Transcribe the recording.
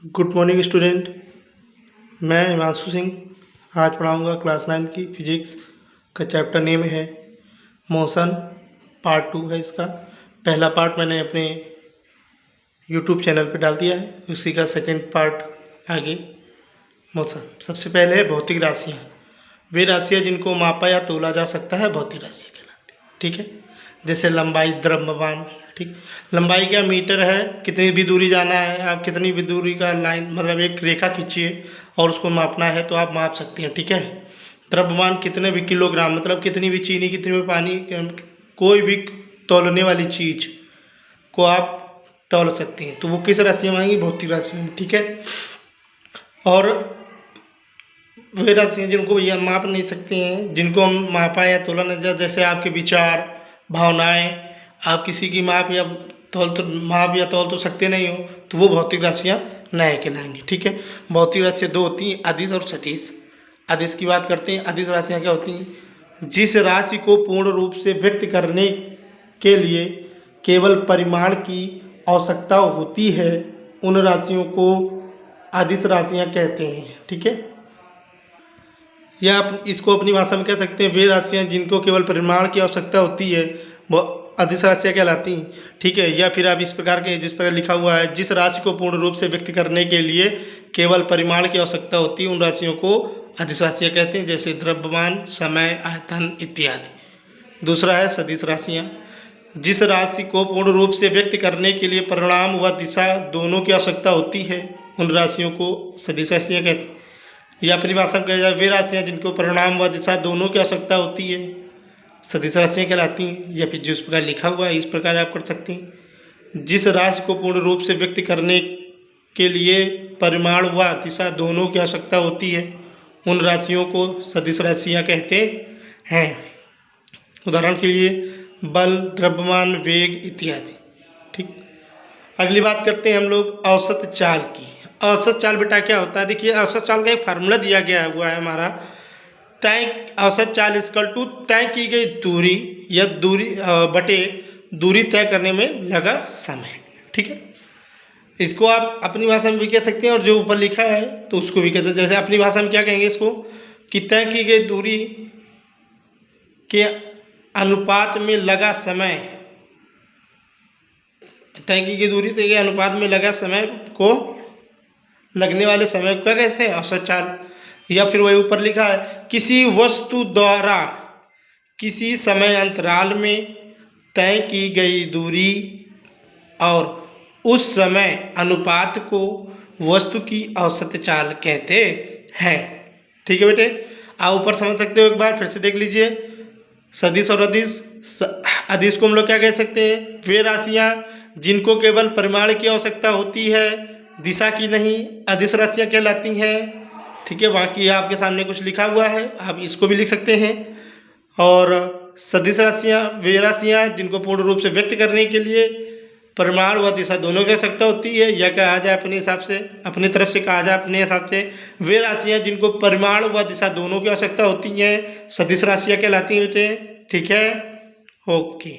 Good morning student. मैं हिमांशु सिंह आज पढ़ाऊँगा class 9 की फिजिक्स का चैप्टर नेम है मोशन। पार्ट 2 है इसका। पहला पार्ट मैंने अपने यूट्यूब चैनल पे डाल दिया है, उसी का सेकंड पार्ट आगे मोशन। सबसे पहले है भौतिक राशियाँ। वे राशियाँ जिनको मापा या तोला जा सकता है भौतिक राशियाँ कहलाती हैं। ठीक है, जैसे लंबाई, द्रव्यमान। ठीक, लंबाई क्या मीटर है, कितनी भी दूरी जाना है, आप कितनी भी दूरी का लाइन मतलब एक रेखा खींचिए और उसको मापना है तो आप माप सकते हैं। ठीक है, द्रव्यमान कितने भी किलोग्राम मतलब कितनी भी चीनी, कितनी भी पानी, कोई भी तौलने वाली चीज़ को आप तौल सकते हैं, तो वो किस राशि में आएंगी, भौतिक राशि में। ठीक है, और वे राशियाँ जिनको ये माप नहीं सकते हैं, जिनको हम मापा या तोला नहीं जा, जैसे आपके विचार, भावनाएं, आप किसी की माप या तौल तो सकते नहीं हो, तो वो भौतिक राशियाँ नहीं कहलाएंगी। ठीक है, भौतिक राशियाँ दो होती हैं, अदिश और सदिश। अदिश की बात करते हैं। अदिश राशियाँ क्या होती हैं, जिस राशि को पूर्ण रूप से व्यक्त करने के लिए केवल परिमाण की आवश्यकता होती है, उन राशियों को अदिश राशियाँ कहते हैं। ठीक है, या आप इसको अपनी भाषा में कह सकते हैं, वे राशियाँ जिनको केवल परिमाण की आवश्यकता होती है वो अदिश राशियाँ कहलाती हैं। ठीक है, या फिर आप इस प्रकार के, जिस प्रकार लिखा हुआ है, जिस राशि को पूर्ण रूप से व्यक्त करने के लिए केवल परिमाण की आवश्यकता होती है, उन राशियों को अदिश राशियाँ कहते हैं, जैसे द्रव्यमान, समय, आयतन इत्यादि। दूसरा है सदिश राशियाँ। जिस राशि को पूर्ण रूप से व्यक्त करने के लिए परिमाण व दिशा दोनों की आवश्यकता होती है, उन राशियों को सदिश राशियाँ कहते हैं। या फिर भाषा में कहा जाए, वे राशियाँ जिनको परिमाण व दिशा दोनों की आवश्यकता होती है, सदिश राशियाँ कहलाती हैं। या फिर जिस प्रकार लिखा हुआ है इस प्रकार आप कर सकते हैं, जिस राशि को पूर्ण रूप से व्यक्त करने के लिए परिमाण व दिशा दोनों की आवश्यकता होती है, उन राशियों को सदिश राशियाँ कहते हैं। उदाहरण के लिए बल, द्रव्यमान, वेग इत्यादि। ठीक, अगली बात करते हैं हम लोग औसत चाल की। औसत चाल बेटा क्या होता है, देखिए औसत चाल का एक फार्मूला दिया गया हुआ है हमारा, औसत चाल इक्वल टू तय की गई दूरी या दूरी बटे दूरी तय करने में लगा समय। ठीक है, इसको आप अपनी भाषा में भी कह सकते हैं और जो ऊपर लिखा है तो उसको भी कह सकते हैं। जैसे अपनी भाषा में क्या कहेंगे इसको, कि तय की गई दूरी के अनुपात में लगा समय, तय की गई दूरी के अनुपात में लगा समय को, लगने वाले समय को क्या कहते हैं, औसत चाल। या फिर वही ऊपर लिखा है, किसी वस्तु द्वारा किसी समय अंतराल में तय की गई दूरी और उस समय अनुपात को वस्तु की औसत चाल कहते हैं। ठीक है बेटे, आप ऊपर समझ सकते हो, एक बार फिर से देख लीजिए। सदिश और अदिश। अदिश को हम लोग क्या कह सकते हैं, वे राशियाँ जिनको केवल परिमाण की आवश्यकता होती है, दिशा की नहीं, अदिश राशियाँ कहलाती हैं। ठीक है, बाकी आपके सामने कुछ लिखा हुआ है, आप इसको भी लिख सकते हैं। और सदिश राशियाँ वे राशियाँ जिनको पूर्ण रूप से व्यक्त करने के लिए परिमाण व दिशा दोनों की आवश्यकता होती है, या कहा जाए अपने हिसाब से, अपनी तरफ से कहा जाए अपने हिसाब से, वे राशियाँ जिनको परिमाण व दिशा दोनों की आवश्यकता होती हैं, सदिश राशियाँ कहलाती हैं बेटे। ठीक है, ओके।